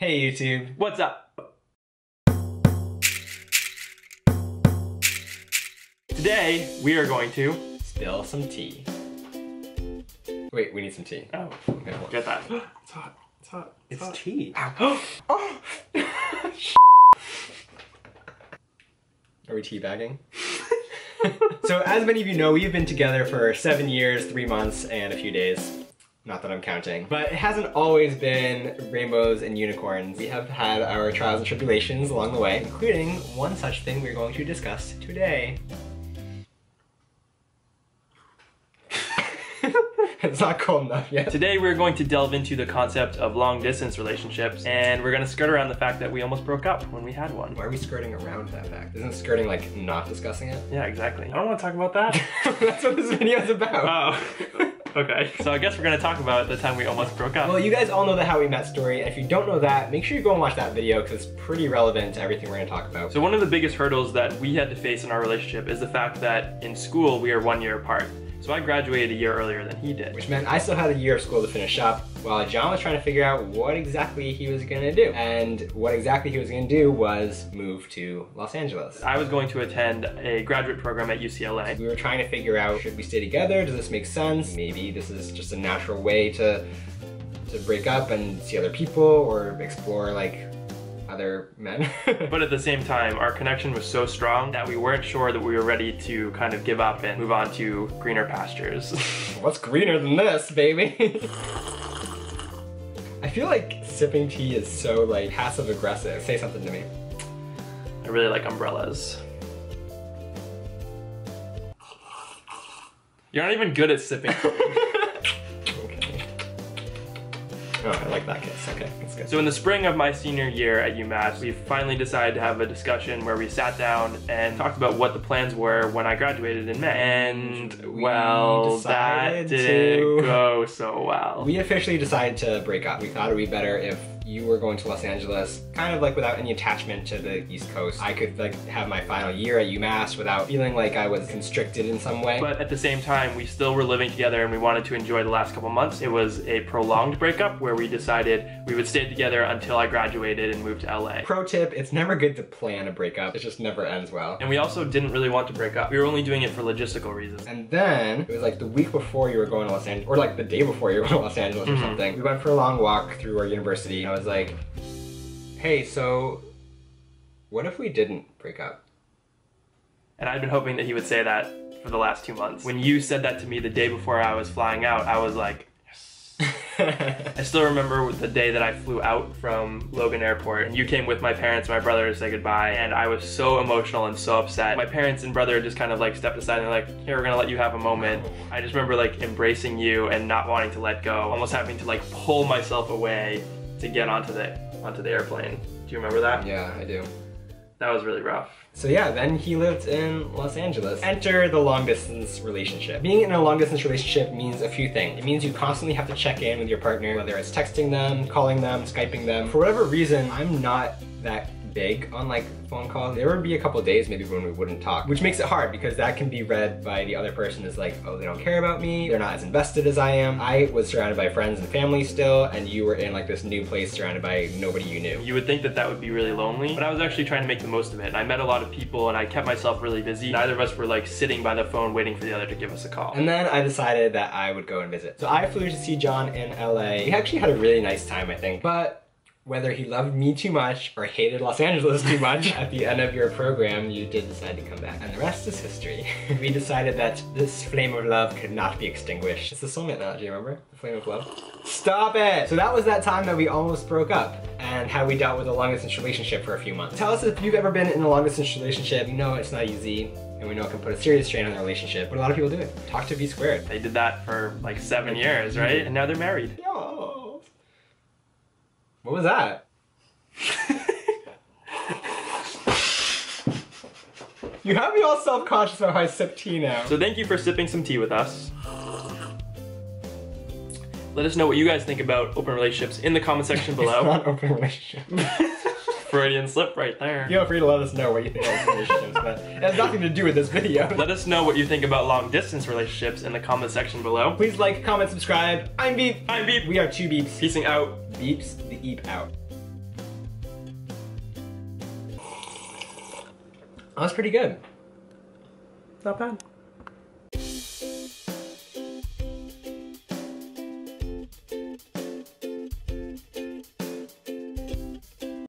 Hey YouTube. What's up? Today, we are going to Spill some tea. Wait, we need some tea. Oh, Okay, hold on. get that. It's hot. It's hot. It's tea. Ow. Oh! Are we teabagging? So as many of you know, we've been together for 7 years, 3 months, and a few days. Not that I'm counting. But it hasn't always been rainbows and unicorns. We have had our trials and tribulations along the way, including one such thing we're going to discuss today. It's not cold enough yet. Today, we're going to delve into the concept of long-distance relationships, and we're going to skirt around the fact that we almost broke up when we had one. Why are we skirting around that fact? Isn't skirting like not discussing it? Yeah, exactly. I don't want to talk about that. That's what this video is about. Oh. Okay, so I guess we're gonna talk about the time we almost broke up. Well, you guys all know the How We Met story, and if you don't know that, make sure you go and watch that video because it's pretty relevant to everything we're gonna talk about. So one of the biggest hurdles that we had to face in our relationship is the fact that in school we are 1 year apart. So I graduated a year earlier than he did. Which meant I still had a year of school to finish up, while John was trying to figure out what exactly he was gonna do. And what exactly he was gonna do was move to Los Angeles. I was going to attend a graduate program at UCLA. We were trying to figure out, should we stay together? Does this make sense? Maybe this is just a natural way to break up and see other people or explore like other men. But at the same time, our connection was so strong that we weren't sure that we were ready to kind of give up and move on to greener pastures. What's greener than this, baby? I feel like sipping tea is so like passive aggressive. Say something to me. I really like umbrellas. You're not even good at sipping. Oh, I like that kiss. Okay, that's good. So in the spring of my senior year at UMass, we finally decided to have a discussion where we sat down and talked about what the plans were when I graduated in May. And, well, that didn't go so well. We officially decided to break up. We thought it would be better if you were going to Los Angeles, kind of like without any attachment to the East Coast. I could like have my final year at UMass without feeling like I was constricted in some way. But at the same time, we still were living together and we wanted to enjoy the last couple months. It was a prolonged breakup where we decided we would stay together until I graduated and moved to LA. Pro tip, it's never good to plan a breakup. It just never ends well. And we also didn't really want to break up. We were only doing it for logistical reasons. And then, it was like the week before you were going to Los Angeles, or like the day before you were going to Los Angeles or something. We went for a long walk through our university and I was like, hey, so what if we didn't break up? And I'd been hoping that he would say that for the last 2 months. When you said that to me the day before I was flying out, I was like, yes. I still remember the day that I flew out from Logan Airport and you came with my parents and my brother to say goodbye, and I was so emotional and so upset. My parents and brother just kind of like stepped aside and they're like, here, we're gonna let you have a moment. I just remember like embracing you and not wanting to let go, almost having to like pull myself away to get onto the airplane. Do you remember that? Yeah, I do. That was really rough. So yeah, then he lived in Los Angeles. Enter the long distance relationship. Being in a long distance relationship means a few things. It means you constantly have to check in with your partner, whether it's texting them, calling them, Skyping them. For whatever reason, I'm not that big on like phone calls. There would be a couple of days maybe when we wouldn't talk, which makes it hard because that can be read by the other person as like, oh, they don't care about me, they're not as invested as I am. I was surrounded by friends and family still, and you were in like this new place surrounded by nobody you knew. You would think that that would be really lonely, but I was actually trying to make the most of it. I met a lot of people and I kept myself really busy. Neither of us were like sitting by the phone waiting for the other to give us a call. And then I decided that I would go and visit. So I flew to see John in LA. We actually had a really nice time, I think, but whether he loved me too much or hated Los Angeles too much, at the end of your program, you did decide to come back. And the rest is history. We decided that this flame of love could not be extinguished. It's the soulmate analogy, remember? The flame of love. Stop it! So that was that time that we almost broke up and how we dealt with a long distance relationship for a few months. Tell us if you've ever been in a long distance relationship. You know it's not easy, and we know it can put a serious strain on the relationship, but a lot of people do it. Talk to V Squared. They did that for like 7 years, right? And now they're married. Yo. What was that? You have me all self-conscious about how I sip tea now. So thank you for sipping some tea with us. Let us know what you guys think about open relationships in the comment section below. It's not open relationship. Freudian slip right there. Feel free to let us know what you think about open relationships, but it has nothing to do with this video. Let us know what you think about long distance relationships in the comment section below. Please like, comment, subscribe. I'm Beep. I'm Beep. We are two Beeps. Peacing out. Beeps the Eep out. That was pretty good. Not bad.